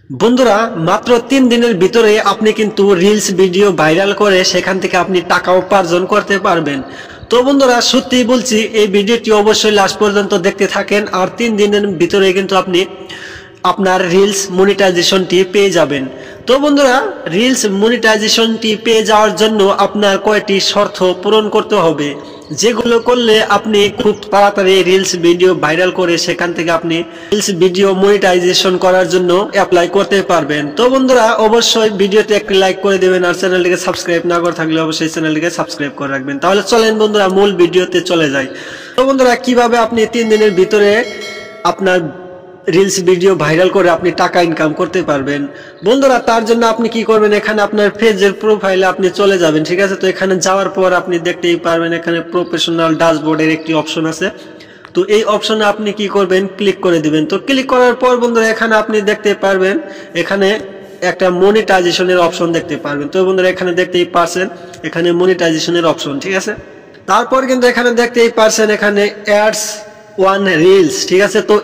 বন্ধুরা মাত্র 3 দিনের ভিতরে আপনি কিন্তু রিলস ভিডিও ভাইরাল করে সেখান থেকে আপনি টাকা উপার্জন করতে পারবেন। তো বন্ধুরা সত্যি বলছি এই ভিডিওটি অবশ্যই লাস্ট পর্যন্ত দেখতে থাকেন, আর 3 দিনের ভিতরে কিন্তু আপনি আপনার রিলস মনিটাইজেশনটি পেয়ে যাবেন। তো বন্ধুরা রিলস মনিটাইজেশনটি পেয়ে যাওয়ার জন্য আপনার কয়েকটি শর্ত পূরণ করতে হবে, যেগুলো করলে আপনি খুব তাড়াতাড়ি রিলস ভিডিও ভাইরাল করে সেখান থেকে আপনি রিলস ভিডিও মনিটাইজেশন করার জন্য অ্যাপ্লাই করতে পারবেন। তো বন্ধুরা অবশ্যই ভিডিওতে একটি লাইক করে দেবেন, আর চ্যানেলটিকে সাবস্ক্রাইব না করে থাকলে অবশ্যই চ্যানেলটিকে সাবস্ক্রাইব করে রাখবেন। তাহলে চলেন বন্ধুরা মূল ভিডিওতে চলে যাই। তো বন্ধুরা কিভাবে আপনি 3 দিনের ভিতরে আপনার রিলস ভিডিও ভাইরাল করে আপনি টাকা ইনকাম করতে পারবেন। বন্ধুরা তার জন্য আপনি কি করবেন, এখানে আপনার পেজের প্রোফাইলে আপনি চলে যাবেন, ঠিক আছে। তো এখানে যাওয়ার পর আপনি দেখতেই পারবেন এখানে প্রফেশনাল ড্যাশবোর্ডের একটি অপশন আছে। তো এই অপশনে আপনি কি করবেন, ক্লিক করে দিবেন। তো ক্লিক করার পর বন্ধুরা এখানে আপনি দেখতে পারবেন এখানে একটা মনিটাইজেশনের অপশন দেখতে পারবেন। তো বন্ধুরা এখানে দেখতেই পারছেন এখানে মনিটাইজেশনের অপশন, ঠিক আছে। তারপর কিন্তু এখানে দেখতেই পারছেন এখানে অ্যাডস ওয়ান রিলস, ঠিক আছে। তো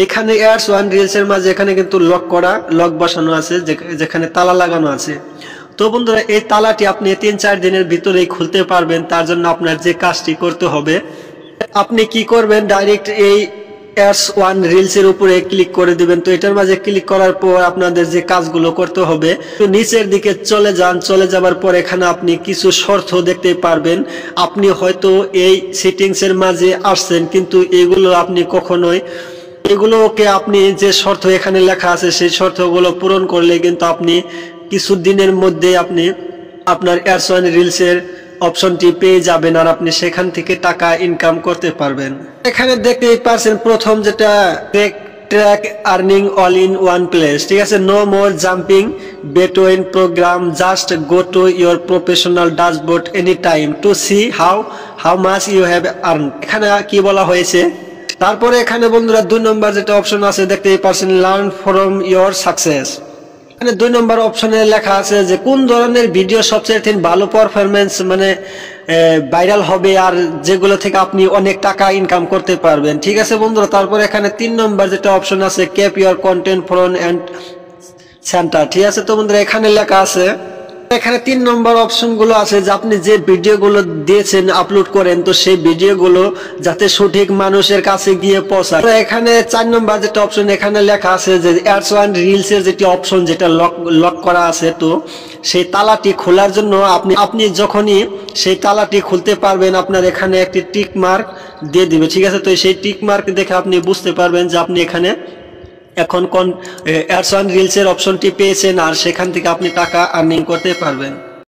এখানে অ্যাডস ওয়ান রিলস এর মাঝে এখানে কিন্তু লক বসানো আছে, যেখানে তালা লাগানো আছে। তো বন্ধুরা এই তালাটি আপনি 3-4 দিনের ভিতরেই খুলতে পারবেন। তার জন্য আপনার যে কাজটি করতে হবে, আপনি কি করবেন, ডাইরেক্ট এই অ্যাডস ওয়ান রিলস এর উপরে ক্লিক করে দিবেন। তো এটার মাঝে ক্লিক করার পর আপনাদের যে কাজগুলো করতে হবে, তো নিচের দিকে চলে যান। চলে যাবার পর এখানে আপনি কিছু শর্ত দেখতে পারবেন। আপনি হয়তো এই সেটিংস এর মাঝে আসছেন, কিন্তু এগুলো আপনি কখনোই এগুলোকে আপনি যে শর্ত এখানে লেখা আছে সেই শর্তগুলো পূরণ করলে কিন্তু আপনি কিছু দিনের মধ্যে আপনি আপনার অ্যাডস ওয়ান রিলস এর অপশনটি পেয়ে যাবেন, আর আপনি সেখান থেকে টাকা ইনকাম করতে পারবেন। এখানে দেখতেই পারছেন প্রথম যেটা track earning all in one place, ঠিক আছে। No more jumping between program, just go to your professional dashboard any time to see how much you have earn. এখানে কি বলা হয়েছে, তারপরে এখানে বন্ধুরা 2 নম্বর যেটা অপশন আছে দেখতেই পারছেন লার্ন ফ্রম ইয়োর সাকসেস। এখানে 2 নম্বর অপশনে লেখা আছে যে কোন ধরনের ভিডিও সবচেয়ে ভালো পারফরমেন্স মানে ভাইরাল হবে, আর যেগুলো থেকে আপনি অনেক টাকা ইনকাম করতে পারবেন, ঠিক আছে বন্ধুরা। তারপরে এখানে 3 নম্বর যেটা অপশন আছে keep your content front and centre, ঠিক আছে। তো বন্ধুরা এখানে লেখা আছে এখানে 3 নম্বর অপশন গুলো আছে যে আপনি যে ভিডিওগুলো দিয়েছেন আপলোড করেন, তো সেই ভিডিওগুলো যাতে সঠিক মানুষের কাছে গিয়ে পৌঁছায়। এখানে 4 নম্বর যেটা অপশন এখানে লেখা আছে যে অ্যাডস ওয়ান রিলস এর যেটি অপশন যেটা লক করা আছে, তো সেই তালাটি খোলার জন্য আপনি যখনই সেই তালাটি খুলতে পারবেন আপনার এখানে একটি টিক মার্ক দিয়ে দিবে, ঠিক আছে। তো সেই টিক মার্ক দেখে আপনি বুঝতে পারবেন যে আপনি এখানে এখন অ্যাডস ওয়ান রিলস এর অপশনটি পেয়েছেন, আর সেখান থেকে আপনি টাকা আর্নিং করতে পারবেন।